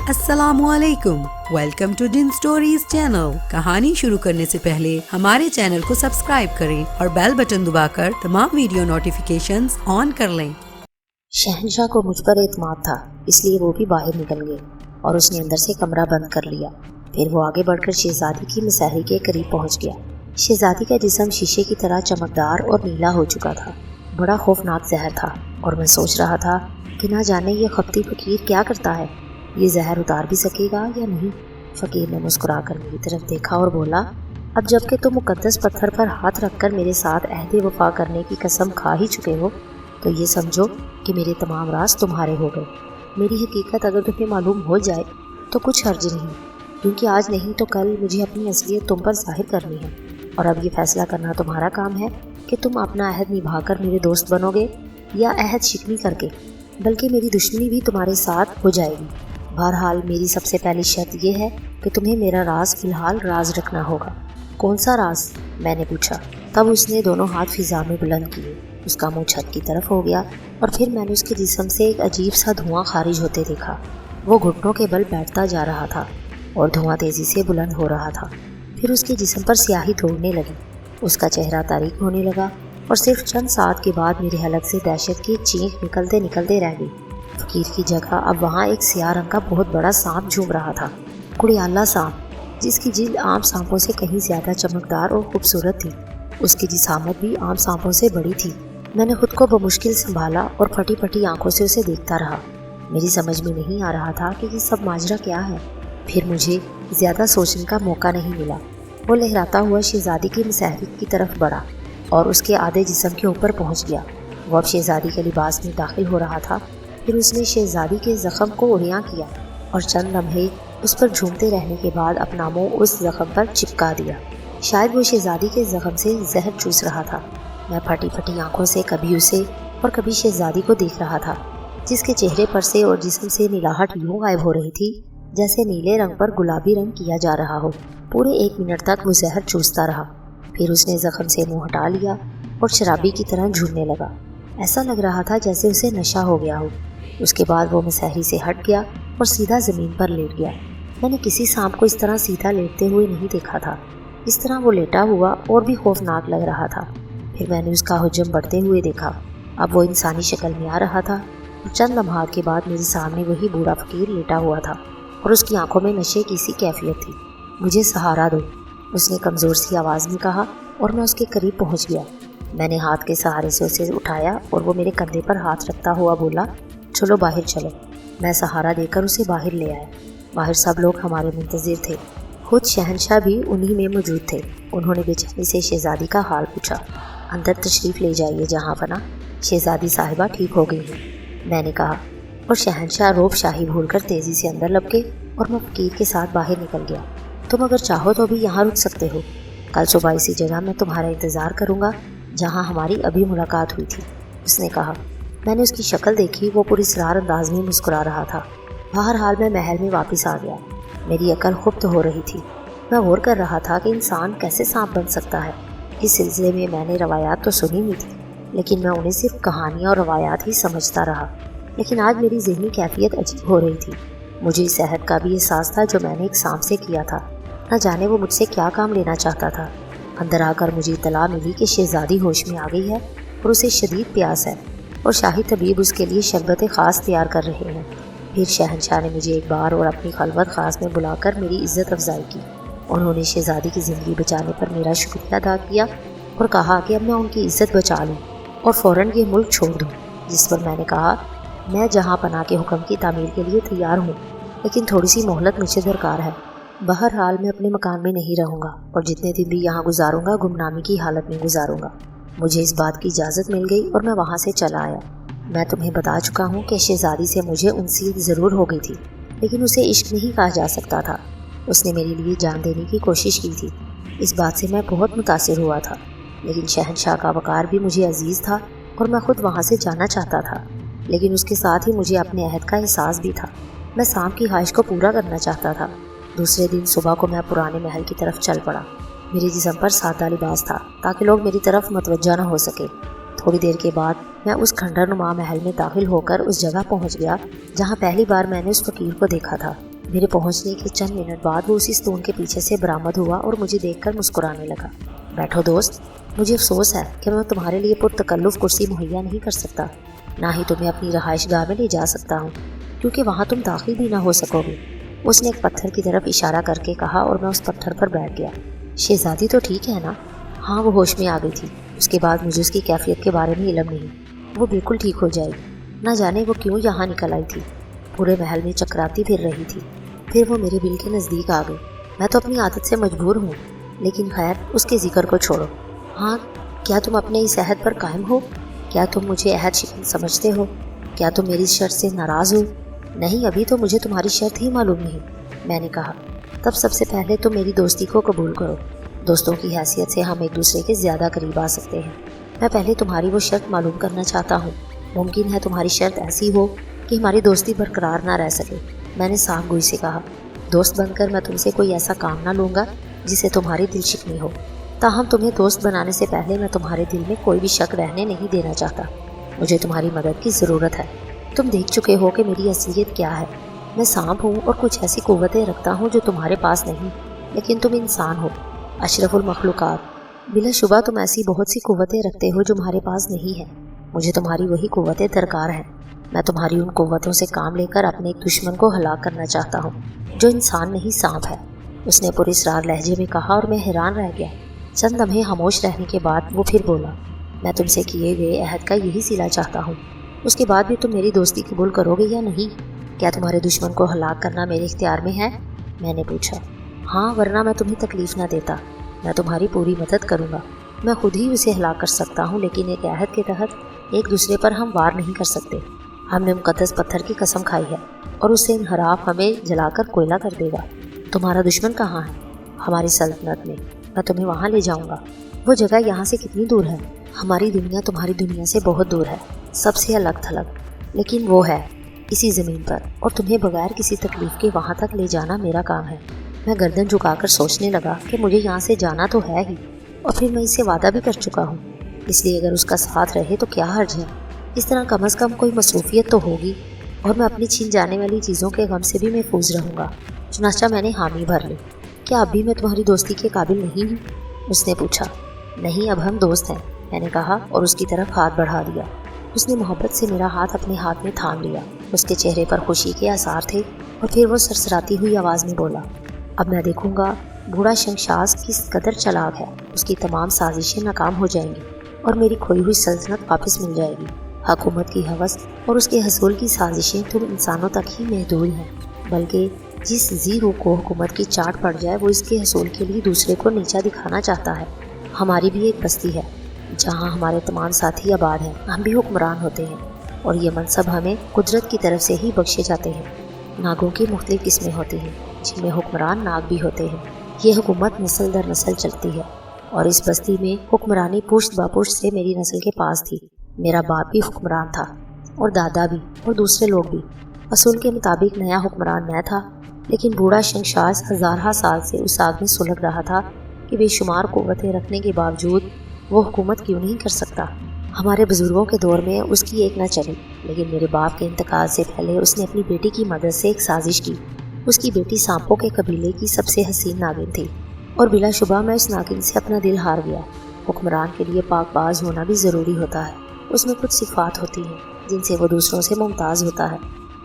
अस्सलामुअलैकुम, welcome to डिन stories channel. कहानी शुरू करने से पहले हमारे चैनल को सब्सक्राइब करें और बेल बटन दबाकर तमाम वीडियो नोटिफिकेशंस ऑन कर लें। शहनशाह को मुझ पर एतमाद था, इसलिए वो भी बाहर निकल गए और उसने अंदर से कमरा बंद कर लिया। फिर वो आगे बढ़कर शहजादी की मसहरी के करीब पहुंच गया। शहजादी का जिस्म शीशे की तरह चमकदार और नीला हो चुका था। बड़ा खौफनाक जहर था और मैं सोच रहा था कि ना जाने ये खपती फकीर क्या करता है, ये जहर उतार भी सकेगा या नहीं। फकीर ने मुस्कुराकर मेरी तरफ देखा और बोला, अब जबकि तुम मुकद्दस पत्थर पर हाथ रखकर मेरे साथ अहद वफा करने की कसम खा ही चुके हो, तो ये समझो कि मेरे तमाम राज तुम्हारे हो गए। मेरी हकीकत अगर तुम्हें मालूम हो जाए तो कुछ हर्ज नहीं, क्योंकि आज नहीं तो कल मुझे अपनी असलियत तुम पर जाहिर करनी है। और अब ये फैसला करना तुम्हारा काम है कि तुम अपना अहद निभाकर मेरे दोस्त बनोगे या अहद शिकनी करके, बल्कि मेरी दुश्मनी भी तुम्हारे साथ हो जाएगी। बहरहाल मेरी सबसे पहली शर्त यह है कि तुम्हें मेरा राज फिलहाल राज रखना होगा। कौन सा राज? मैंने पूछा। तब उसने दोनों हाथ फिजा में बुलंद किए। उसका मुंह छत की तरफ हो गया और फिर मैंने उसके जिस्म से एक अजीब सा धुआं खारिज होते देखा। वो घुटनों के बल बैठता जा रहा था और धुआं तेजी से बुलंद हो रहा था। फिर उसके जिस्म पर स्याही दौड़ने लगी। उसका चेहरा तारीक होने लगा और सिर्फ चंद साथ के बाद मेरे हलक से दहशत की चीख निकलते निकलते रह गई। फकीर की जगह अब वहाँ एक सियाह रंग का बहुत बड़ा सांप झूम रहा था, कुड़ियाला सांप, जिसकी जिल्द आम सांपों से कहीं ज्यादा चमकदार और खूबसूरत थी। उसकी जिसामत भी आम सांपों से बड़ी थी। मैंने खुद को बमुश्किल संभाला और फटी फटी आंखों से उसे देखता रहा। मेरी समझ में नहीं आ रहा था कि ये सब माजरा क्या है। फिर मुझे ज्यादा सोचने का मौका नहीं मिला। वो लहराता हुआ शहजादी की मसहरी की तरफ बढ़ा और उसके आधे जिस्म के ऊपर पहुंच गया। वो अब शहजादी के लिबास में दाखिल हो रहा था। फिर उसने शहजादी के जख्म को उड़िया किया और चंद लम्हे उस पर झूमते रहने के बाद अपना मुंह उस जख्म पर चिपका दिया। शायद वो शहजादी के जख्म से जहर चूस रहा था। मैं फटी फटी आंखों से कभी उसे और कभी शहजादी को देख रहा था, जिसके चेहरे पर से और जिस्म से नीलाहट यूं गायब हो रही थी जैसे नीले रंग पर गुलाबी रंग किया जा रहा हो। पूरे 1 मिनट तक वो जहर चूसता रहा। फिर उसने जख्म से मुंह हटा लिया और शराबी की तरह झूलने लगा। ऐसा लग रहा था जैसे उसे नशा हो गया हो। उसके बाद वो मसहरी से हट गया और सीधा ज़मीन पर लेट गया। मैंने किसी सांप को इस तरह सीधा लेटते हुए नहीं देखा था। इस तरह वो लेटा हुआ और भी खौफनाक लग रहा था। फिर मैंने उसका हुज्जम बढ़ते हुए देखा। अब वो इंसानी शक्ल में आ रहा था और चंद लम्हात के बाद मेरे सामने वही बूढ़ा फकीर लेटा हुआ था और उसकी आंखों में नशे की सी कैफियत थी। मुझे सहारा दो, उसने कमज़ोर सी आवाज़ में कहा और मैं उसके करीब पहुँच गया। मैंने हाथ के सहारे से उसे उठाया और वो मेरे कंधे पर हाथ रखता हुआ बोला, चलो बाहर चलो। मैं सहारा देकर उसे बाहर ले आया। बाहर सब लोग हमारे मुंतज़िर थे। खुद शहनशाह भी उन्हीं में मौजूद थे। उन्होंने बेचैनी से शहजादी का हाल पूछा। अंदर तशरीफ़ ले जाइए जहाँ पना, शहजादी साहिबा ठीक हो गई है, मैंने कहा। और शहनशाह रोब शाही भूलकर तेज़ी से अंदर लपके और मैं फकीर के साथ बाहर निकल गया। तुम अगर चाहो तो भी यहाँ रुक सकते हो। कल सुबह इसी जगह मैं तुम्हारा इंतज़ार करूँगा जहाँ हमारी अभी मुलाकात हुई थी, उसने कहा। मैंने उसकी शक्ल देखी। वो पूरी इसरार अंदाज में मुस्कुरा रहा था। बहरहाल मैं महल में वापस आ गया। मेरी अकल खुफ्त हो रही थी। मैं गौर कर रहा था कि इंसान कैसे सांप बन सकता है। इस सिलसिले में मैंने रवायात तो सुनी हुई थी, लेकिन मैं उन्हें सिर्फ कहानियाँ और रवायात ही समझता रहा। लेकिन आज मेरी ज़हनी कैफियत अजीब हो रही थी। मुझे इस अहद का भी एहसास था जो मैंने एक सांप से किया था। न जाने वो मुझसे क्या काम लेना चाहता था। अंदर आकर मुझे इतला मिली कि शहजादी होश में आ गई है और उसे शदीद प्यास है और शाही तबीब उसके लिए शरबत ख़ास तैयार कर रहे हैं। फिर शहनशाह ने मुझे एक बार और अपनी खलवत ख़ास में बुलाकर मेरी इज़्ज़त अफजाई की। उन्होंने शहजादी की ज़िंदगी बचाने पर मेरा शुक्रिया अदा किया और कहा कि अब मैं उनकी इज़्ज़त बचा लूँ और फ़ौरन ये मुल्क छोड़ दूँ। जिस पर मैंने कहा, मैं जहाँ पनाह के हुक्म की तामील के लिए तैयार हूँ, लेकिन थोड़ी सी मोहलत मुझे दरकार है। बहरहाल मैं अपने मकान में नहीं रहूँगा और जितने दिन भी यहाँ गुजारूँगा गुमनामी की हालत में गुजारूँगा। मुझे इस बात की इजाज़त मिल गई और मैं वहाँ से चला आया। मैं तुम्हें बता चुका हूँ कि शहजादी से मुझे उनसीयत ज़रूर हो गई थी, लेकिन उसे इश्क नहीं कहा जा सकता था। उसने मेरे लिए जान देने की कोशिश की थी। इस बात से मैं बहुत मुतासिर हुआ था, लेकिन शहनशाह का वक़ार भी मुझे अजीज़ था और मैं खुद वहाँ से जाना चाहता था। लेकिन उसके साथ ही मुझे अपने अहद का एहसास भी था। मैं सांप की ख्वाहिश को पूरा करना चाहता था। दूसरे दिन सुबह को मैं पुराने महल की तरफ चल पड़ा। मेरे जिस्म पर सादा लिबास था ताकि लोग मेरी तरफ मतवज्जा न हो सके। थोड़ी देर के बाद मैं उस खंडरनुमा महल में दाखिल होकर उस जगह पहुंच गया जहां पहली बार मैंने उस फकीर को देखा था। میرے پہنچنے کے چند منٹ بعد وہ اسی ستون کے پیچھے سے برآمد ہوا اور مجھے دیکھ کر مسکرانے لگا۔ بیٹھو دوست، مجھے افسوس ہے کہ میں تمہارے لیے پرتکلف کرسی مہیا نہیں کر سکتا، نہ ہی تمہیں اپنی رہائش گاہ میں لے جا سکتا ہوں، کیونکہ وہاں تم داخل بھی نہ ہو سکو گے۔ اس نے ایک پتھر کی طرف اشارہ کر کے کہا اور میں اس پتھر پر بیٹھ گیا۔ شہزادی تو ٹھیک ہے نا؟ ہاں، وہ ہوش میں آ گئی تھی۔ اس کے بعد مجھے اس کی کیفیت کے بارے میں علم نہیں۔ وہ بالکل ٹھیک ہو جائے گی، نہ جانے وہ کیوں یہاں نکل آئی تھی، پورے محل میں چکراتی پھر رہی تھی۔ پھر وہ میرے بل کے نزدیک آ گئی۔ میں تو اپنی عادت سے مجبور ہوں، لیکن خیر اس کے ذکر کو چھوڑو۔ ہاں، کیا تم اپنے اس عہد پر قائم ہو؟ کیا تم مجھے عہد شکن سمجھتے ہو؟ کیا تم میری شرط سے ناراض ہو؟ نہیں، ابھی تو مجھے تمہاری شرط ہی معلوم نہیں، میں نے کہا۔ تب سب سے پہلے تم میری دوستی کو قبول کرو۔ دوستوں کی حیثیت سے ہم ایک دوسرے کے زیادہ قریب آ سکتے ہیں۔ میں پہلے تمہاری وہ شرط معلوم کرنا چاہتا ہوں۔ ممکن ہے تمہاری شرط ایسی ہو کہ ہماری دوستی برقرار نہ رہ سکے۔ میں نے صاف گوئی سے کہا، دوست بن کر میں تم سے کوئی ایسا کام نہ لوں گا جسے تمہاری دل شکنی ہو۔ تاہم تمہیں دوست بنانے سے پہلے میں تمہارے دل میں کوئی بھی شک رہنے نہیں دینا چاہتا۔ مجھے تمہاری مدد کی ضرورت ہے۔ تم دیکھ چکے ہو کہ میری اصلیت کیا ہے۔ میں سانپ ہوں اور کچھ ایسی قوتیں رکھتا ہوں جو تمہارے پاس نہیں، لیکن تم انسان ہو، اشرف المخلوقات۔ بلا شبہ تم ایسی بہت سی قوتیں رکھتے ہو جو ہمارے پاس نہیں ہیں۔ مجھے تمہاری وہی قوتیں درکار ہیں۔ میں تمہاری ان قوتوں سے کام لے کر اپنے ایک دشمن کو ہلاک کرنا چاہتا ہوں جو انسان نہیں سانپ ہے، اس نے پراسرار لہجے میں کہا اور میں حیران رہ گیا۔ چند لمحے خاموش رہنے کے بعد وہ پھر بولا، میں تم سے کیے گئے عہد کا یہی صلہ چاہتا ہوں۔ اس کے بعد بھی تم میری دوستی قبول کرو گے یا نہیں؟ کیا تمہارے دشمن کو ہلاک کرنا میرے اختیار میں ہے؟ میں نے پوچھا۔ ہاں، ورنہ میں تمہیں تکلیف نہ دیتا۔ میں تمہاری پوری مدد کروں گا۔ میں خود ہی اسے ہلاک کر سکتا ہوں، لیکن ایک عہد کے تحت ایک دوسرے پر ہم وار نہیں کر سکتے۔ ہم نے مقدس پتھر کی قسم کھائی ہے اور اس سے انحراف ہمیں جلا کر کوئلہ کر دے گا۔ تمہارا دشمن کہاں ہے؟ ہماری سلطنت میں تمہیں وہاں لے جاؤں گا۔ وہ جگہ یہاں سے کتنی دور ہے؟ ہماری دنیا تمہاری دنیا سے بہت دور ہے، سب سے الگ تھلگ، لیکن وہ ہے اسی زمین پر، اور تمہیں بغیر کسی تکلیف کے وہاں تک لے جانا میرا کام ہے۔ میں گردن جھکا کر سوچنے لگا کہ مجھے یہاں سے جانا تو ہے ہی، اور پھر میں اس سے وعدہ بھی کر چکا ہوں، اس لیے اگر اس کا ساتھ رہے تو کیا حرج ہے؟ اس طرح کم از کم کوئی مصروفیت تو ہوگی، اور میں اپنی چھین جانے والی چیزوں کے غم سے بھی محفوظ رہوں گا۔ چنانچہ میں نے حامی بھر لی۔ کیا اب بھی میں تمہاری دوستی کے قابل نہیں ہوں؟ اس نے پوچھا۔ نہیں، اب ہم دوست ہیں، میں نے کہا اور اس کی طرف ہاتھ بڑھا دیا۔ اس نے محبت سے میرا ہاتھ اپنے ہاتھ میں تھام لیا۔ اس کے چہرے پر خوشی کے آثار تھے، اور پھر وہ سرسراتی ہوئی آواز میں بولا، اب میں دیکھوں گا بوڑھا شنگشاز کس قدر چلاک ہے۔ اس کی تمام سازشیں ناکام ہو جائیں گی اور میری کھوئی ہوئی سلطنت واپس مل جائے گی۔ حکومت کی ہوس اور اس کے حصول کی سازشیں تم انسانوں تک ہی محدود ہیں، بلکہ جس ذی روح کو حکومت کی چاٹ پڑ جائے وہ اس کے حصول کے لیے دوسرے کو نیچا دکھانا چاہتا ہے۔ ہماری بھی ایک بستی ہے جہاں ہمارے تمام ساتھی آباد ہیں، ہم بھی حکمران ہوتے ہیں، اور یہ منصب ہمیں قدرت کی طرف سے ہی بخشے جاتے ہیں۔ ناگوں کی مختلف قسمیں ہوتی ہیں جن میں حکمران ناگ بھی ہوتے ہیں۔ یہ حکومت نسل در نسل چلتی ہے، اور اس بستی میں حکمرانی پشت با پشت سے میری نسل کے پاس تھی۔ میرا باپ بھی حکمران تھا، اور دادا بھی، اور دوسرے لوگ بھی۔ اصول کے مطابق نیا حکمران میں تھا، لیکن بوڑھا شنگشاز ہزارہ سال سے اس آگ میں سلگ رہا تھا کہ بے شمار قوتیں رکھنے کے باوجود وہ حکومت کیوں نہیں کر سکتا۔ ہمارے بزرگوں کے دور میں اس کی ایک نہ چلی، لیکن میرے باپ کے انتقال سے پہلے اس نے اپنی بیٹی کی مدد سے ایک سازش کی۔ اس کی بیٹی سانپوں کے قبیلے کی سب سے حسین ناگن تھی، اور بلا شبہ میں اس ناگن سے اپنا دل ہار گیا۔ حکمران کے لیے پاک باز ہونا بھی ضروری ہوتا ہے۔ اس میں کچھ صفات ہوتی ہیں جن سے وہ دوسروں سے ممتاز ہوتا ہے۔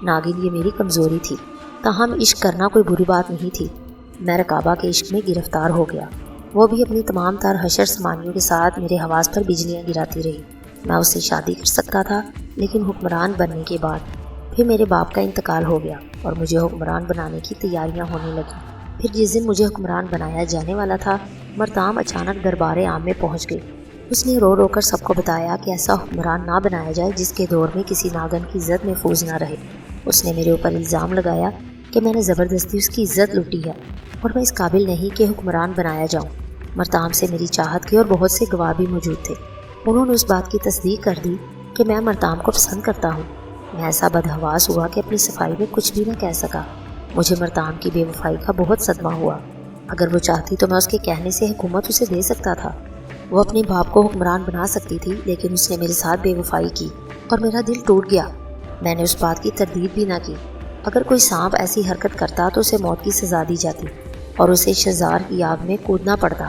ناگن یہ میری کمزوری تھی، تاہم عشق کرنا کوئی بری بات نہیں تھی۔ میں رکابہ کے عشق میں گرفتار ہو گیا۔ وہ بھی اپنی تمام تر حشر سمانیوں کے ساتھ میرے حواس پر بجلیاں گراتی رہی۔ میں اس سے شادی کر سکتا تھا، لیکن حکمران بننے کے بعد پھر میرے باپ کا انتقال ہو گیا اور مجھے حکمران بنانے کی تیاریاں ہونے لگیں۔ پھر جس دن مجھے حکمران بنایا جانے والا تھا، مرتام اچانک دربار عام میں پہنچ گئی۔ اس نے رو رو کر سب کو بتایا کہ ایسا حکمران نہ بنایا جائے جس کے دور میں کسی ناگن کی عزت محفوظ نہ رہے۔ اس نے میرے اوپر الزام لگایا کہ میں نے زبردستی اس کی عزت لوٹی ہے اور میں اس قابل نہیں کہ حکمران بنایا جاؤں۔ مرتام سے میری چاہت کی اور بہت سے گواہ بھی موجود تھے۔ انہوں نے اس بات کی تصدیق کر دی کہ میں مرتام کو پسند کرتا ہوں۔ میں ایسا بدحواس ہوا کہ اپنی صفائی میں کچھ بھی نہ کہہ سکا۔ مجھے مرتام کی بے وفائی کا بہت صدمہ ہوا۔ اگر وہ چاہتی تو میں اس کے کہنے سے حکومت اسے دے سکتا تھا۔ وہ اپنے باپ کو حکمران بنا سکتی تھی، لیکن اس نے میرے ساتھ بے وفائی کی اور میرا دل ٹوٹ گیا۔ میں نے اس بات کی تردید بھی نہ کی اگر کوئی سانپ ایسی حرکت کرتا تو اسے موت کی سزا دی جاتی اور اسے شزار کی آگ میں کودنا پڑتا،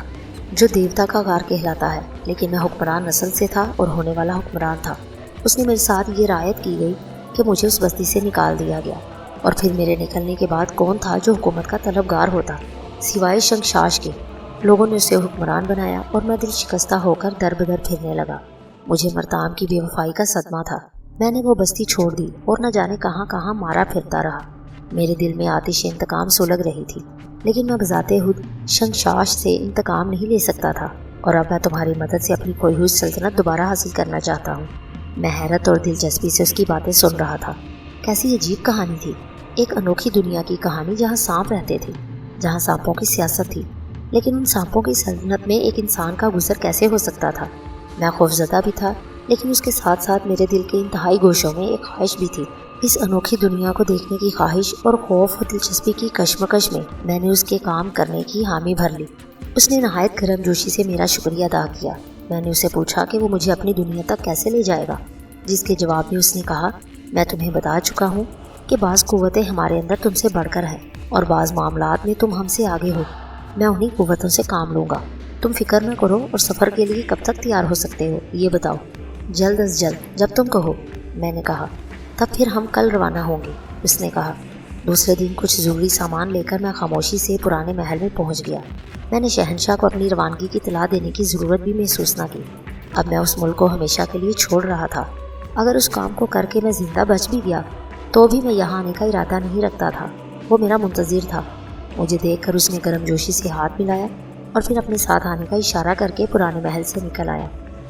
جو دیوتا کا غار کہلاتا ہے، لیکن میں حکمران نسل سے تھا اور ہونے والا حکمران تھا۔ اس نے میرے ساتھ یہ رعایت کی گئی کہ مجھے اس بستی سے نکال دیا گیا، اور پھر میرے نکلنے کے بعد کون تھا جو حکومت کا طلبگار ہوتا سوائے شنگشاش کے؟ لوگوں نے اسے حکمران بنایا اور میں دل شکستہ ہو کر در بدر پھرنے لگا۔ مجھے مرتام کی بے وفائی کا صدمہ تھا۔ میں نے وہ بستی چھوڑ دی اور نہ جانے کہاں کہاں مارا پھرتا رہا۔ میرے دل میں آتش انتقام سلگ رہی تھی، لیکن میں بذات خود شنگشاش سے انتقام نہیں لے سکتا تھا، اور اب میں تمہاری مدد سے اپنی کھوئی ہوئی سلطنت دوبارہ حاصل کرنا چاہتا ہوں۔ میں حیرت اور دلچسپی سے اس کی باتیں سن رہا تھا۔ کیسی عجیب کہانی تھی، ایک انوکھی دنیا کی کہانی جہاں سانپ رہتے تھے، جہاں سانپوں کی سیاست تھی، لیکن ان سانپوں کی سلطنت میں ایک انسان کا گزر کیسے ہو سکتا تھا؟ میں خوفزدہ بھی تھا، لیکن اس کے ساتھ ساتھ میرے دل کے انتہائی گوشوں میں ایک خواہش بھی تھی۔ اس انوکھی دنیا کو دیکھنے کی خواہش اور خوف اور دلچسپی کی کشمکش میں نے اس کے کام کرنے کی حامی بھر لی۔ اس نے نہایت گرم جوشی سے میرا شکریہ ادا کیا۔ میں نے اسے پوچھا کہ وہ مجھے اپنی دنیا تک کیسے لے جائے گا، جس کے جواب میں اس نے کہا، میں تمہیں بتا چکا ہوں کہ بعض قوتیں ہمارے اندر تم سے بڑھ کر ہیں اور بعض معاملات میں تم ہم سے آگے ہو۔ میں انہی قوتوں سے کام لوں گا۔ تم فکر نہ کرو، اور سفر کے لیے کب تک تیار ہو سکتے ہو یہ بتاؤ؟ جلد از جلد، جب تم کہو، میں نے کہا۔ تب پھر ہم کل روانہ ہوں گے، اس نے کہا۔ دوسرے دن کچھ ضروری سامان لے کر میں خاموشی سے پرانے محل میں پہنچ گیا۔ میں نے شہنشاہ کو اپنی روانگی کی اطلاع دینے کی ضرورت بھی محسوس نہ کی۔ اب میں اس ملک کو ہمیشہ کے لیے چھوڑ رہا تھا۔ اگر اس کام کو کر کے میں زندہ بچ بھی گیا تو بھی میں یہاں آنے کا ارادہ نہیں رکھتا تھا۔ وہ میرا منتظر تھا۔ مجھے دیکھ کر اس نے گرم جوشی سے ہاتھ ملایا اور پھر اپنے ساتھ آنے کا اشارہ کر کے پرانے محل سے نکل آیا۔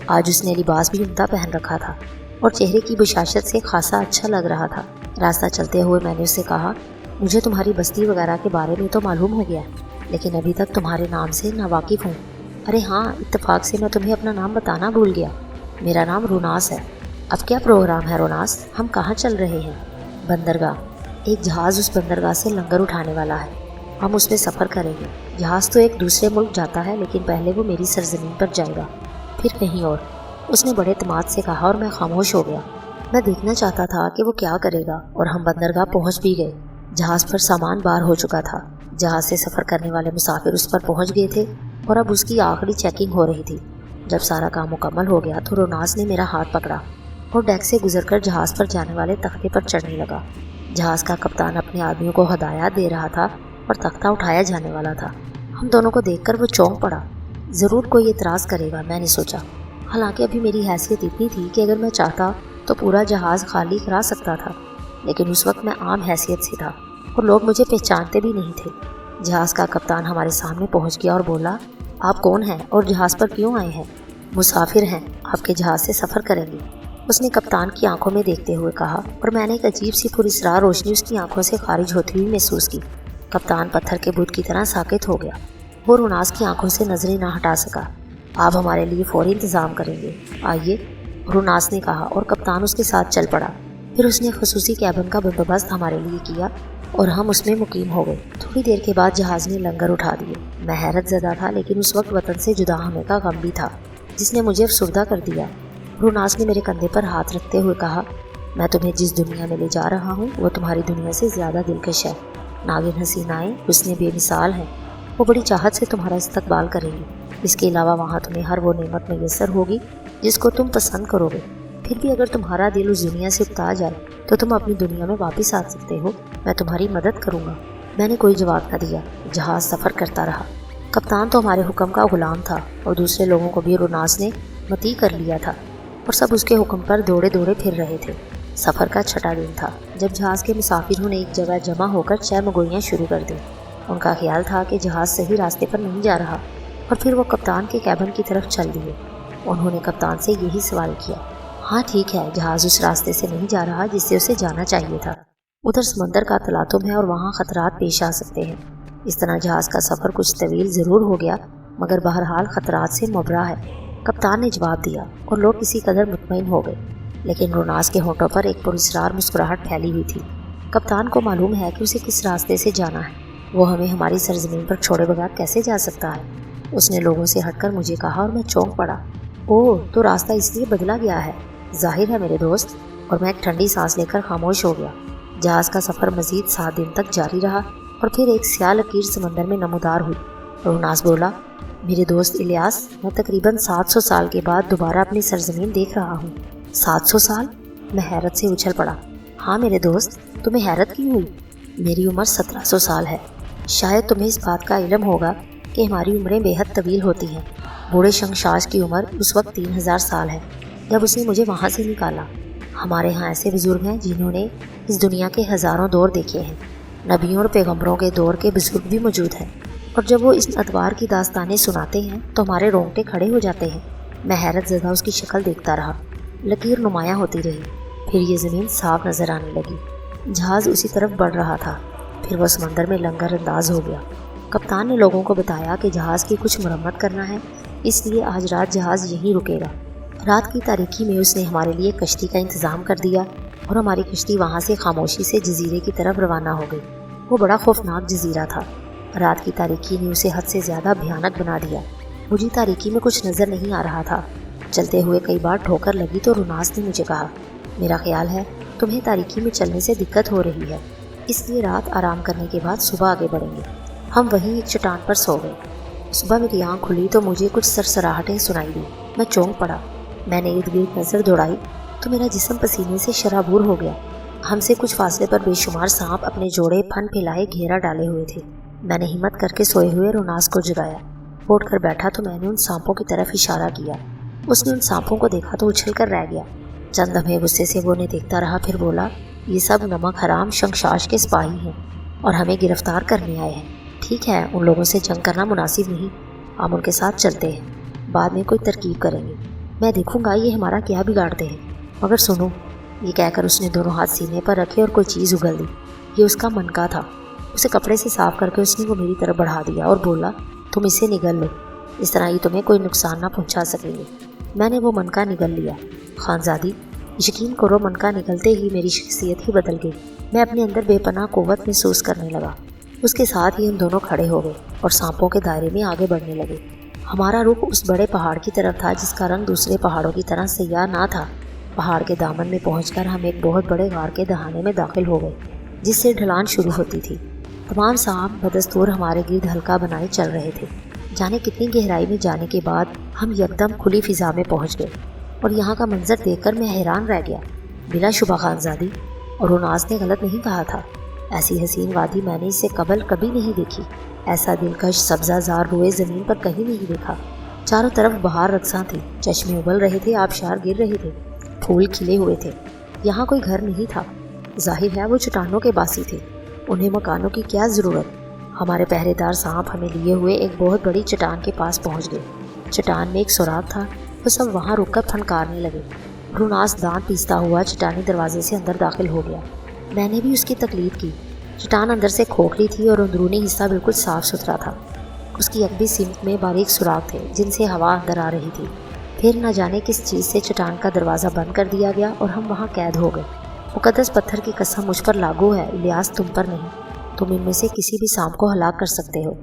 آج اس نے لباس بھی عمدہ پہن رکھا تھا اور چہرے کی بشاشت سے خاصا اچھا لگ رہا تھا۔ راستہ چلتے ہوئے میں نے اس سے کہا، مجھے تمہاری بستی وغیرہ کے بارے میں تو معلوم ہو گیا، لیکن ابھی تک تمہارے نام سے ناواقف ہوں۔ ارے ہاں، اتفاق سے میں تمہیں اپنا نام بتانا بھول گیا۔ میرا نام روناس ہے۔ اب کیا پروگرام ہے روناس؟ ہم کہاں چل رہے ہیں؟ بندرگاہ۔ ایک جہاز اس بندرگاہ سے لنگر اٹھانے والا ہے، ہم اس میں سفر کریں گے۔ جہاز تو ایک دوسرے ملک جاتا ہے، لیکن پہلے وہ میری سرزمین پر جائے گا، پھر کہیں اور، اس نے بڑے اعتماد سے کہا، اور میں خاموش ہو گیا۔ میں دیکھنا چاہتا تھا کہ وہ کیا کرے گا، اور ہم بندرگاہ پہنچ بھی گئے۔ جہاز پر سامان بار ہو چکا تھا۔ جہاز سے سفر کرنے والے مسافر اس پر پہنچ گئے تھے اور اب اس کی آخری چیکنگ ہو رہی تھی۔ جب سارا کام مکمل ہو گیا تو روناس نے میرا ہاتھ پکڑا اور ڈیک سے گزر کر جہاز پر جانے والے تختے پر چڑھنے لگا۔ جہاز کا کپتان اپنے آدمیوں کو ہدایات دے رہا تھا اور تختہ اٹھایا جانے والا تھا۔ ہم دونوں کو دیکھ کر وہ چونک پڑا۔ ضرور کوئی اعتراض کرے گا، میں نے سوچا۔ حالانکہ ابھی میری حیثیت اتنی تھی کہ اگر میں چاہتا تو پورا جہاز خالی کرا سکتا تھا، لیکن اس وقت میں عام حیثیت سے تھا اور لوگ مجھے پہچانتے بھی نہیں تھے۔ جہاز کا کپتان ہمارے سامنے پہنچ گیا اور بولا، آپ کون ہیں اور جہاز پر کیوں آئے ہیں؟ مسافر ہیں، آپ کے جہاز سے سفر کریں گے، اس نے کپتان کی آنکھوں میں دیکھتے ہوئے کہا، اور میں نے ایک عجیب سی پراسرار روشنی اس کی آنکھوں سے خارج ہوتی ہوئی محسوس کی۔ کپتان پتھر کے بت کی طرح ساکت ہو گیا۔ وہ روناس کی آنکھوں سے نظریں نہ ہٹا سکا۔ آپ ہمارے لیے فوری انتظام کریں گے، آئیے، روناس نے کہا، اور کپتان اس کے ساتھ چل پڑا۔ پھر اس نے خصوصی کیبن کا بندوبست ہمارے لیے کیا اور ہم اس میں مقیم ہو گئے۔ تھوڑی دیر کے بعد جہاز نے لنگر اٹھا دیے۔ میں حیرت زدہ تھا، لیکن اس وقت وطن سے جدا ہونے کا غم بھی تھا جس نے مجھے افسردہ کر دیا۔ روناس نے میرے کندھے پر ہاتھ رکھتے ہوئے کہا، میں تمہیں جس دنیا میں لے جا رہا ہوں وہ تمہاری دنیا سے زیادہ دلکش ہے۔ ناگن حسینائیں حسن بے مثال ہیں، وہ بڑی چاہت سے تمہارا استقبال کریں گی۔ اس کے علاوہ وہاں تمہیں ہر وہ نعمت میسر ہوگی جس کو تم پسند کرو گے۔ پھر بھی اگر تمہارا دل اس دنیا سے اکتا جائے تو تم اپنی دنیا میں واپس آ سکتے ہو، میں تمہاری مدد کروں گا۔ میں نے کوئی جواب نہ دیا۔ جہاز سفر کرتا رہا۔ کپتان تو ہمارے حکم کا غلام تھا اور دوسرے لوگوں کو بھی روناس نے مطیع کر لیا تھا اور سب اس کے حکم پر دوڑے دوڑے پھر رہے تھے۔ سفر کا چھٹا دن تھا جب جہاز کے مسافروں نے ایک جگہ جمع ہو کر چہمگوئیاں شروع کر دیں۔ ان کا خیال تھا کہ جہاز صحیح راستے پر نہیں جا رہا، اور پھر وہ کپتان کے کیبن کی طرف چل دیے۔ انہوں نے کپتان سے یہی سوال کیا، ہاں ٹھیک ہے، جہاز اس راستے سے نہیں جا رہا جس سے اسے جانا چاہیے تھا۔ ادھر سمندر کا تلاطم ہے اور وہاں خطرات پیش آ سکتے ہیں۔ اس طرح جہاز کا سفر کچھ طویل ضرور ہو گیا، مگر بہرحال خطرات سے مبرا ہے، کپتان نے جواب دیا، اور لوگ کسی قدر مطمئن ہو گئے۔ لیکن روناس کے ہونٹوں پر ایک پراسرار مسکراہٹ پھیلی ہوئی تھی۔ کپتان کو معلوم ہے کہ اسے کس راستے سے جانا ہے، وہ ہمیں ہماری سرزمین پر چھوڑے بغیر کیسے جا سکتا ہے؟ اس نے لوگوں سے ہٹ کر مجھے کہا اور میں چونک پڑا۔ اوہ، تو راستہ اس لیے بدلا گیا ہے، ظاہر ہے میرے دوست، اور میں ایک ٹھنڈی سانس لے کر خاموش ہو گیا۔ जहाज़ का सफ़र मज़ीद 7 दिन तक जारी रहा और फिर एक स्याह लकीर समंदर में नमूदार हुई। रोनास बोला, मेरे दोस्त इलियास, मैं तकरीबन 700 साल के बाद दोबारा अपनी सरजमीन देख रहा हूँ। 700 साल? मैं हैरत से उछल पड़ा। हाँ मेरे दोस्त, तुम्हें हैरत क्यों हुई? मेरी उम्र 1700 साल है। शायद तुम्हें इस बात का इल्म होगा कि हमारी उम्रें बेहद तवील होती हैं। बूढ़े शंशाश की उम्र उस वक्त 3000 साल है जब उसने मुझे वहाँ से निकाला। हमारे यहाँ ऐसे बुजुर्ग हैं जिन्होंने इस दुनिया के हज़ारों दौर देखे हैं। नबियों और पैगम्बरों के दौर के बुजुर्ग भी मौजूद हैं, और जब वो इस अतवार की दास्तानें सुनाते हैं तो हमारे रोंगटे खड़े हो जाते हैं। मैं हैरत ज़दा उसकी शक्ल देखता रहा। लकीर नुमायाँ होती रही, फिर ये ज़मीन साफ नज़र आने लगी। जहाज़ उसी तरफ बढ़ रहा था, फिर वह समंदर में लंगर अंदाज हो गया। कप्तान ने लोगों को बताया कि जहाज़ की कुछ मरम्मत करना है, इसलिए आज रात जहाज़ यहीं रुकेगा। रात की तारीकी में उसने हमारे लिए कश्ती का इंतज़ाम कर दिया और हमारी कश्ती वहाँ से खामोशी से जजीरे की तरफ रवाना हो गई। वो बड़ा खौफनाक जजीरा था। रात की तारीकी ने उसे हद से ज़्यादा भयानक बना दिया। मुझे तारीकी में कुछ नज़र नहीं आ रहा था। चलते हुए कई बार ठोकर लगी तो रुनास ने मुझे कहा, मेरा ख्याल है तुम्हें तारीकी में चलने से दिक्कत हो रही है, इसलिए रात आराम करने के बाद सुबह आगे बढ़ेंगे। हम वहीं एक चट्टान पर सो गए। सुबह मेरी आँख खुली तो मुझे कुछ सरसराहटें सुनाई दी। मैं चौंक पड़ा। मैंने इर्द गिर्द नज़र दौड़ाई तो मेरा जिस्म पसीने से शराबूर हो गया। हमसे कुछ फासले पर बेशुमार सांप अपने जोड़े फन फैलाए घेरा डाले हुए थे। मैंने हिम्मत करके सोए हुए रोनास को जगाया। उठ कर बैठा तो मैंने उन सांपों की तरफ इशारा किया। उसने उन सांपों को देखा तो उछल कर रह गया। चंद लम्हे गुस्से से वो उन्हें देखता रहा, फिर बोला, ये सब नमक हराम शंशाश के सिपाही हैं और हमें गिरफ्तार करने आए हैं। ठीक है, उन लोगों से जंग करना मुनासिब नहीं, हम उनके साथ चलते हैं, बाद में कोई तरकीब करेंगे। मैं देखूंगा ये हमारा क्या बिगाड़ते हैं। मगर सुनो, ये कहकर उसने दोनों हाथ सीने पर रखे और कोई चीज़ उगल दी। ये उसका मनका था। उसे कपड़े से साफ करके उसने वो मेरी तरफ बढ़ा दिया और बोला, तुम इसे निगल लो, इस तरह ही तुम्हें कोई नुकसान ना पहुंचा सकेंगे। मैंने वो मनका निगल लिया। खानजादी, यकीन करो, मनका निकलते ही मेरी शख्सियत ही बदल गई। मैं अपने अंदर बेपनाह कुव्वत महसूस करने लगा। उसके साथ ही हम दोनों खड़े हो गए और सांपों के दायरे में आगे बढ़ने लगे। हमारा रुख उस बड़े पहाड़ की तरफ था जिसका रंग दूसरे पहाड़ों की तरह सयाह ना था। पहाड़ के दामन में पहुंचकर हम एक बहुत बड़े गार के दहाने में दाखिल हो गए, जिससे ढलान शुरू होती थी। तमाम सांप बदस्तूर हमारे गिर्द हल्का बनाए चल रहे थे। जाने कितनी गहराई में जाने के बाद हम यकदम खुली फिजा में पहुंच गए और यहाँ का मंजर देखकर मैं हैरान रह गया। बिलाशुबा खानजादी, और रोनास ने गलत नहीं कहा था। ऐसी हसीन वादी मैंने इससे कबल कभी नहीं देखी। ऐसा दिलकश सब्जाजार रोए ज़मीन पर कहीं नहीं देखा। चारों तरफ बहार रक्सा थी, चश्मे उबल रहे थे, आबशार गिर रहे थे, फूल खिले हुए थे। यहाँ कोई घर नहीं था। जाहिर है वो चट्टानों के बासी थे, उन्हें मकानों की क्या ज़रूरत। हमारे पहरेदार सांप हमें लिए हुए एक बहुत बड़ी चट्टान के पास पहुँच गए। चट्टान में एक सुराग था, वो सब वहाँ रुककर फनकारने लगे। रुनास दांत पीसता हुआ चट्टानी दरवाजे से अंदर दाखिल हो गया। मैंने भी उसकी तकलीद की। चट्टान अंदर से खोखली थी और अंदरूनी हिस्सा बिल्कुल साफ़ सुथरा था। उसकी अगली सिमत में बारीक सुराग थे जिनसे हवा अंदर आ रही थी। फिर न जाने किस चीज़ से चट्टान का दरवाज़ा बंद कर दिया गया और हम वहाँ कैद हो गए। मुकद्दस पत्थर की कसम मुझ पर लागू है इलियास, तुम पर नहीं। तुम इनमें से किसी भी सांप को हलाक कर सकते हो।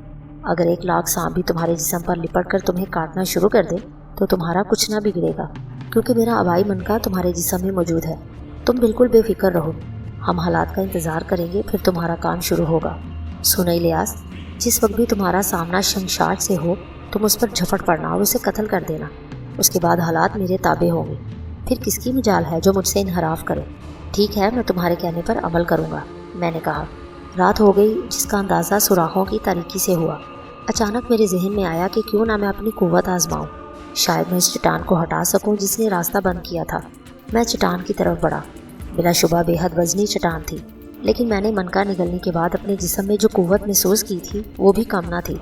अगर 1 लाख सांप भी तुम्हारे जिस्म पर लिपट कर तुम्हें काटना शुरू कर दे तो तुम्हारा कुछ ना बिगड़ेगा, क्योंकि मेरा आबाई मनका तुम्हारे जिस्म में मौजूद है। तुम बिल्कुल बेफिक्र रहो, हम हालात का इंतज़ार करेंगे, फिर तुम्हारा काम शुरू होगा। सुनो इलियास, जिस वक्त भी तुम्हारा सामना शंशाट से हो तुम उस पर झपट पड़ना और उसे कत्ल कर देना। उसके बाद हालात मेरे ताबे होंगे। फिर किसकी मजाल है जो मुझसे इनहराफ करे। ठीक है, मैं तुम्हारे कहने पर अमल करूँगा, मैंने कहा। रात हो गई, जिसका अंदाज़ा सुराखों की तारीकी से हुआ। अचानक मेरे जहन में आया कि क्यों ना मैं अपनी कुव्वत आजमाऊँ। शायद मैं इस चट्टान को हटा सकूँ जिसने रास्ता बंद किया था। मैं चट्टान की तरफ बढ़ा। बिलाशुबा बेहद वजनी चट्टान थी, लेकिन मैंने मनका निगलने के बाद अपने जिस्म में जो कुव्वत महसूस की थी वो भी कम ना थी।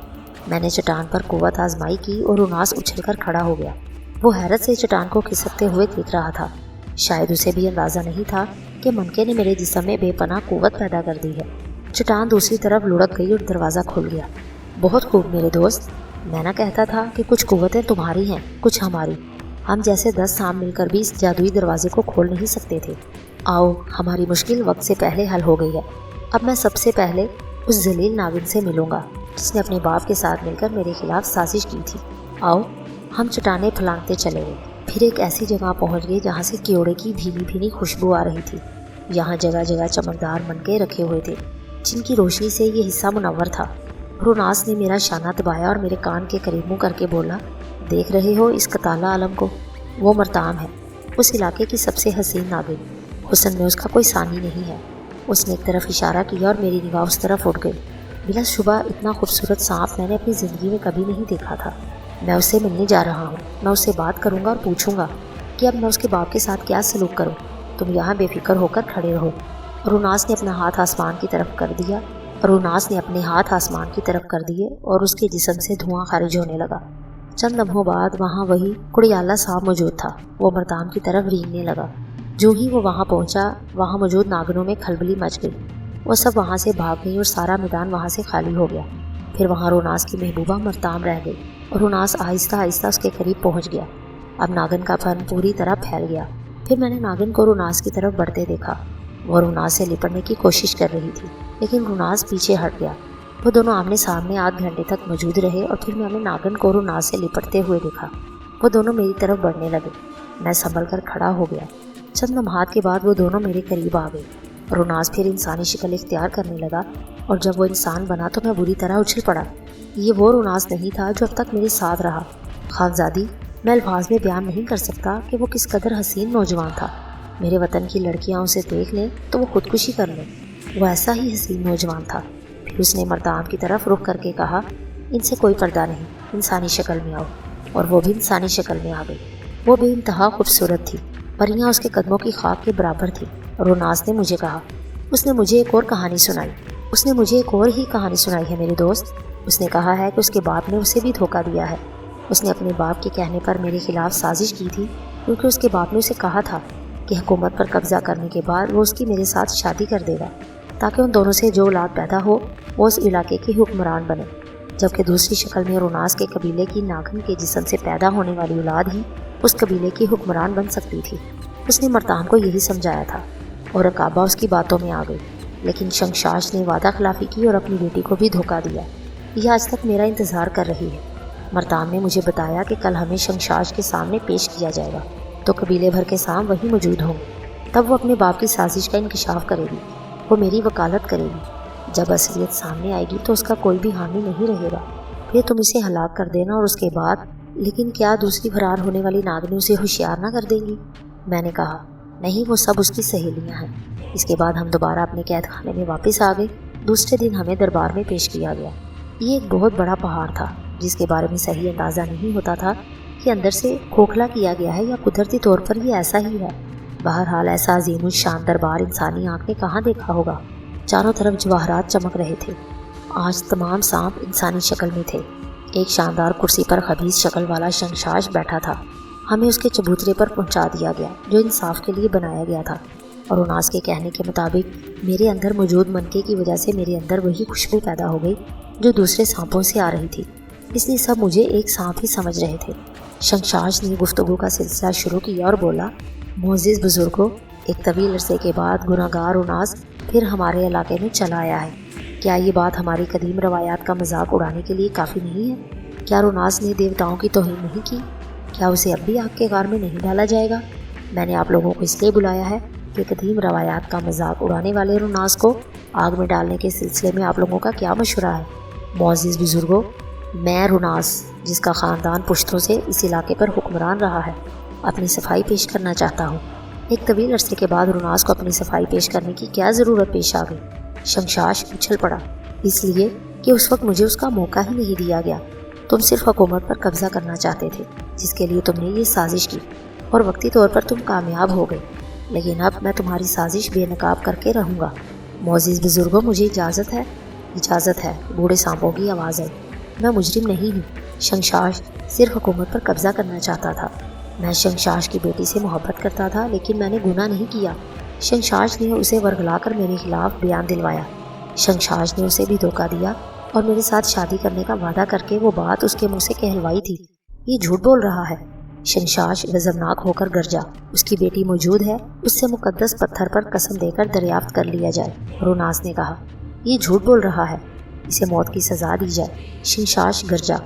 मैंने चट्टान पर कुव्वत आजमाई की और रुनास उछलकर खड़ा हो गया। वो हैरत से चट्टान को खिसकते हुए देख रहा था। शायद उसे भी अंदाज़ा नहीं था कि मनके ने मेरे जिस्म में बेपनाह कुव्वत पैदा कर दी है। चट्टान दूसरी तरफ लुढ़क गई और दरवाज़ा खुल गया। बहुत खूब मेरे दोस्त, मैं ना कहता था कि कुछ कुव्वतें तुम्हारी हैं, कुछ हमारी। हम जैसे 10 सांप मिलकर भी इस जादुई दरवाजे को खोल नहीं सकते थे। आओ, हमारी मुश्किल वक्त से पहले हल हो गई है। अब मैं सबसे पहले उस जलील नागिन से मिलूंगा जिसने अपने बाप के साथ मिलकर मेरे खिलाफ साजिश की थी। आओ। हम चट्टाने फलांगते चले गए। फिर एक ऐसी जगह पहुंच गए जहां से क्योड़े की भीनी भीनी खुशबू आ रही थी। यहाँ जगह जगह चमकदार मनके रखे हुए थे जिनकी रोशनी से ये हिस्सा मुनव्वर था। रोनास ने मेरा शाना दबाया और मेरे कान के करीब मुँह करके बोला, देख रहे हो इस कताला आलम को? वो मरताम है, उस इलाके की सबसे हसीन नागिन। हुस्न में उसका कोई सानी नहीं है। उसने एक तरफ इशारा किया और मेरी निगाह उस तरफ उठ गई। बिला शुबा इतना खूबसूरत सांप मैंने अपनी ज़िंदगी में कभी नहीं देखा था। मैं उससे मिलने जा रहा हूँ। मैं उससे बात करूँगा और पूछूंगा कि अब मैं उसके बाप के साथ क्या सलूक करूँ। तुम यहाँ बेफिक्र होकर खड़े रहो। रोनास ने अपना हाथ आसमान की तरफ कर दिया। रोनास ने अपने हाथ आसमान की तरफ कर दिए और उसके जिस्म से धुआं खारिज होने लगा। चंद लम्हों बाद वहाँ वही कुड़ियाला सांप मौजूद था। वो मरताम की तरफ रेंगने लगा। जो ही वो वहाँ पहुँचा, वहाँ मौजूद नागनों में खलबली मच गई। वो सब वहाँ से भाग गई और सारा मैदान वहाँ से खाली हो गया। फिर वहाँ रोनास की महबूबा मरताम रह गई और रोनास आहिस्ता आहिस्ता उसके करीब पहुँच गया। अब नागन का फन पूरी तरह फैल गया। फिर मैंने नागिन को रोनास की तरफ बढ़ते देखा। वो रोनास से लिपटने की कोशिश कर रही थी, लेकिन रोनास पीछे हट गया। वो दोनों आमने सामने आध घंटे तक मौजूद रहे और फिर मैंने नागिन को रोनास से लिपटते हुए देखा। वो दोनों मेरी तरफ बढ़ने लगे। मैं संभल कर खड़ा हो गया। चंद लम्हात के बाद वो दोनों मेरे करीब आ गए। रोनास फिर इंसानी शक्ल इख्तियार करने लगा और जब वो इंसान बना तो मैं बुरी तरह उछल पड़ा। ये वो रोनास नहीं था जो अब तक मेरे साथ रहा। खानजादी, मैं अल्फाज में बयान नहीं कर सकता कि वो किस कदर हसीन नौजवान था। मेरे वतन की लड़कियां उसे देख लें तो वो खुदकुशी कर लें। वो ऐसा ही हसीन नौजवान था। फिर उसने मरताम की तरफ रुख करके कहा, इनसे कोई पर्दा नहीं, इंसानी शक्ल में आओ। और वो भी इंसानी शक्ल में आ गई। वो बेइंतहा खूबसूरत थी। परियां उसके कदमों की खाक के बराबर थी। रोनास ने मुझे कहा, उसने मुझे एक और कहानी सुनाई। उसने मुझे एक और ही कहानी सुनाई है मेरे दोस्त। उसने कहा है कि उसके बाप ने उसे भी धोखा दिया है। उसने अपने बाप के कहने पर मेरे खिलाफ साजिश की थी, क्योंकि उसके बाप ने उसे कहा था कि हुकूमत पर कब्जा करने के बाद वो उसकी मेरे साथ शादी कर देगा, ताकि उन दोनों से जो औलाद पैदा हो वो उस इलाके की हुक्मरान बने। जबकि दूसरी शक्ल में रोनास के कबीले की नागन के जिस्म से पैदा होने वाली औलाद ही उस कबीले की हुक्मरान बन सकती थी। उसने मरताम को यही समझाया था और रकाबा उसकी बातों में आ गई। लेकिन शंशाश ने वादा खिलाफी की और अपनी बेटी को भी धोखा दिया। यह आज तक मेरा इंतज़ार कर रही है। मरताम ने मुझे बताया कि कल हमें शंशाश के सामने पेश किया जाएगा, तो कबीले भर के साम वहीं मौजूद होंगे। तब वो अपने बाप की साजिश का इंकशाफ करेगी। वो मेरी वकालत करेगी। जब असलियत सामने आएगी तो उसका कोई भी हामी नहीं रहेगा। फिर तुम इसे हलाक कर देना और उसके बाद, लेकिन क्या दूसरी फरार होने वाली नागनी उसे होशियार ना कर देंगी? मैंने कहा, नहीं, वो सब उसकी सहेलियां हैं। इसके बाद हम दोबारा अपने कैद खाने में वापस आ गए। दूसरे दिन हमें दरबार में पेश किया गया। ये एक बहुत बड़ा पहाड़ था जिसके बारे में सही अंदाज़ा नहीं होता था कि अंदर से खोखला किया गया है या कुदरती तौर पर ये ऐसा ही है। बहरहाल ऐसा अजीम शान दरबार इंसानी आँख ने कहाँ देखा होगा। चारों तरफ जवाहरात चमक रहे थे। आज तमाम सांप इंसानी शक्ल में थे। एक शानदार कुर्सी पर खबीज शक्ल वाला शंशाश बैठा था। हमें उसके चबूतरे पर पहुंचा दिया गया जो इंसाफ के लिए बनाया गया था। और उनास के कहने के मुताबिक मेरे अंदर मौजूद मनके की वजह से मेरे अंदर वही खुशबू पैदा हो गई जो दूसरे सांपों से आ रही थी। इसलिए सब मुझे एक सांप ही समझ रहे थे। शंशाश ने गुफ्तगू का सिलसिला शुरू किया और बोला, मोअज़्ज़िज़ बुजुर्गों, एक तवील अरसे के बाद गुनाहगार उनास फिर हमारे इलाके में चला आया है। क्या ये बात हमारी कदीम रवायात का मजाक उड़ाने के लिए काफ़ी नहीं है? क्या रोनास ने देवताओं की तौहीन नहीं की? क्या उसे अब भी आग के गार में नहीं डाला जाएगा? मैंने आप लोगों को इसलिए बुलाया है कि कदीम रवायात का मजाक उड़ाने वाले रोनास को आग में डालने के सिलसिले में आप लोगों का क्या मशवरा है? मुअज़्ज़िज़ बुजुर्गों, मैं रोनास, जिसका ख़ानदान पुश्तों से इस इलाके पर हुक्मरान रहा है, अपनी सफाई पेश करना चाहता हूँ। एक तवील अरसे के बाद रोनास को अपनी सफाई पेश करने की क्या ज़रूरत पेश आ गई? शंशाश उछल पड़ा, इसलिए कि उस वक्त मुझे उसका मौका ही नहीं दिया गया। तुम सिर्फ हुकूमत पर कब्जा करना चाहते थे, जिसके लिए तुमने ये साजिश की और वक्ती तौर पर तुम कामयाब हो गए। लेकिन अब मैं तुम्हारी साजिश बेनकाब करके रहूँगा। मुअज़्ज़िज़ बुजुर्गों, मुझे इजाज़त है। इजाज़त है, बूढ़े सांपों की आवाज़ आई। मैं मुजरिम नहीं हूँ। शंशाश सिर्फ हुकूमत पर कब्जा करना चाहता था। मैं शंशाश की बेटी से मोहब्बत करता था, लेकिन मैंने गुनाह नहीं किया। शंशाश ने उसे वर्गलाकर मेरे खिलाफ बयान दिलवाया। शंशाश ने उसे भी धोखा दिया और मेरे साथ शादी करने का वादा करके वो बात उसके मुंह से कहलवाई थी। ये झूठ बोल रहा है। शंशाश गज़बनाक होकर गरजा। उसकी बेटी मौजूद है, उससे मुकद्दस पत्थर पर कसम देकर दरियाफ्त कर लिया जाए। रोनास ने कहा, ये झूठ बोल रहा है, इसे मौत की सज़ा दी जाए। शंशाश गरजा।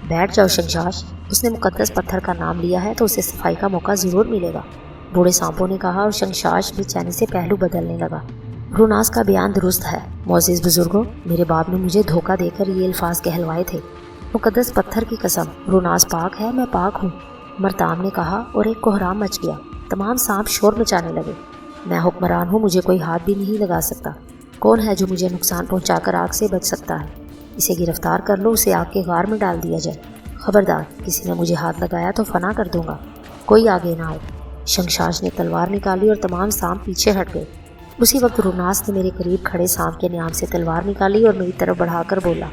बैठ जाओ शंशाश, उसने मुकद्दस पत्थर का नाम लिया है तो उसे सफाई का मौका ज़रूर मिलेगा। बूढ़े सांपों ने कहा और शंशाश बेचैनी से पहलू बदलने लगा। रोनास का बयान दुरुस्त है मोअज़्ज़िज़ बुजुर्गों, मेरे बाप ने मुझे धोखा देकर ये अल्फाज कहलवाए थे। मुकद्दस पत्थर की कसम, रोनास पाक है, मैं पाक हूँ, मरताम ने कहा और एक कोहराम मच गया। तमाम सांप शोर मचाने लगे। मैं हुक्मरान हूँ, मुझे कोई हाथ भी नहीं लगा सकता। कौन है जो मुझे नुकसान पहुँचाकर आग से बच सकता है? इसे गिरफ्तार कर लो, उसे आग के गार में डाल दिया जाए। खबरदार, किसी ने मुझे हाथ लगाया तो फना कर दूंगा, कोई आगे ना आए। शंशाश ने तलवार निकाली और तमाम सांप पीछे हट गए। उसी वक्त रोनास ने मेरे करीब खड़े सांप के न्याम से तलवार निकाली और मेरी तरफ बढ़ाकर बोला,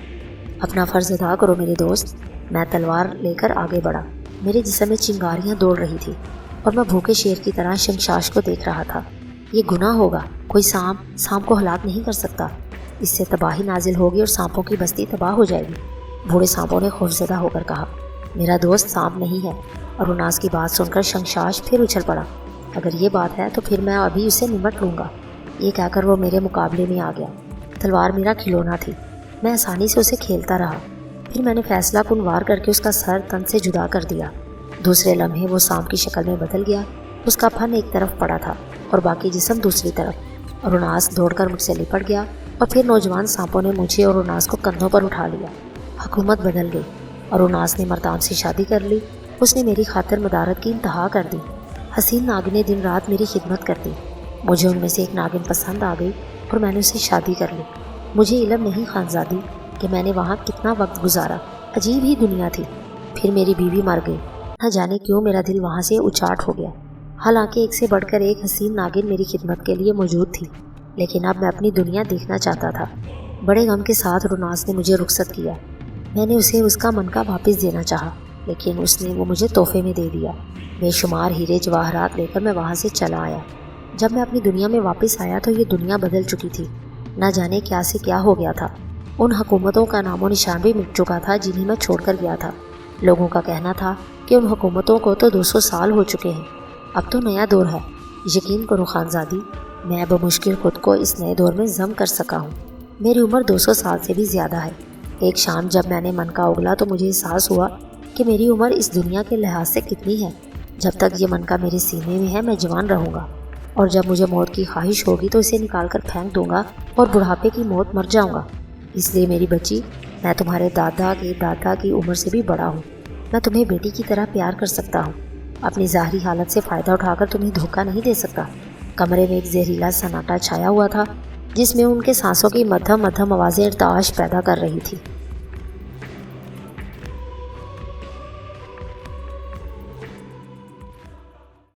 अपना फ़र्ज़ अदा करो मेरे दोस्त। मैं तलवार लेकर आगे बढ़ा। मेरे जिस्म में चिंगारियाँ दौड़ रही थी और मैं भूखे शेर की तरह शंशाश को देख रहा था। ये गुनाह होगा, कोई सांप को हलाक नहीं कर सकता। इससे तबाही नाजिल होगी और सांपों की बस्ती तबाह हो जाएगी। बूढ़े सांपों ने खौफज़दा होकर कहा, मेरा दोस्त सांप नहीं है। और रोनास की बात सुनकर शंशाश फिर उछल पड़ा। अगर ये बात है तो फिर मैं अभी उसे निमट लूँगा। ये कहकर वो मेरे मुकाबले में आ गया। तलवार मेरा खिलौना थी, मैं आसानी से उसे खेलता रहा। फिर मैंने फैसला कुन वार करके उसका सर तन से जुदा कर दिया। दूसरे लम्हे वो सांप की शक्ल में बदल गया। उसका फन एक तरफ पड़ा था और बाकी जिस्म दूसरी तरफ। और रोनास दौड़कर मुझसे लिपट गया और फिर नौजवान सांपों ने मुझे और रोनास को कंधों पर उठा लिया। हुकूमत बदल गई और रोनास ने मरताम से शादी कर ली। उसने मेरी खातिर मदारत की इंतहा कर दी। हसीन नागिनें दिन रात मेरी खिदमत करती। मुझे उनमें से एक नागिन पसंद आ गई और मैंने उससे शादी कर ली। मुझे इल्म नहीं खानजादी कि मैंने वहाँ कितना वक्त गुजारा। अजीब ही दुनिया थी। फिर मेरी बीवी मर गई। न जाने क्यों मेरा दिल वहाँ से उचाट हो गया। हालांकि एक से बढ़कर एक हसीन नागिन मेरी खिदमत के लिए मौजूद थी, लेकिन अब मैं अपनी दुनिया देखना चाहता था। बड़े गम के साथ रोनास ने मुझे रुखसत किया। मैंने उसे उसका मनका वापस देना चाहा, लेकिन उसने वो मुझे तोहफे में दे दिया। बेशुमार हीरे जवाहरात लेकर मैं वहाँ से चला आया। जब मैं अपनी दुनिया में वापस आया तो ये दुनिया बदल चुकी थी। न जाने क्या से क्या हो गया था। उन हुकूमतों का नामो निशान भी मिट चुका था जिन्हें मैं छोड़कर गया था। लोगों का कहना था कि उन हुकूमतों को तो 200 साल हो चुके हैं, अब तो नया दौर है। यकीन करो खानजादी, मैं बमुश्किल खुद को इस नए दौर में जम कर सका हूँ। मेरी उम्र 200 साल से भी ज़्यादा है। एक शाम जब मैंने मन का उगला तो मुझे एहसास हुआ कि मेरी उम्र इस दुनिया के लिहाज से कितनी है। जब तक ये मन का मेरे सीने में है मैं जवान रहूँगा, और जब मुझे मौत की ख्वाहिश होगी तो इसे निकाल कर फेंक दूंगा और बुढ़ापे की मौत मर जाऊँगा। इसलिए मेरी बच्ची, मैं तुम्हारे दादा के दादा की उम्र से भी बड़ा हूँ। मैं तुम्हें बेटी की तरह प्यार कर सकता हूँ। अपनी ज़ाहरी हालत से फ़ायदा उठाकर तुम्हें धोखा नहीं दे सकता। कमरे में एक जहरीला सन्नाटा छाया हुआ था जिसमें उनके सांसों की मध्यम मध्यम आवाज़ें इर्ताश पैदा कर रही थी।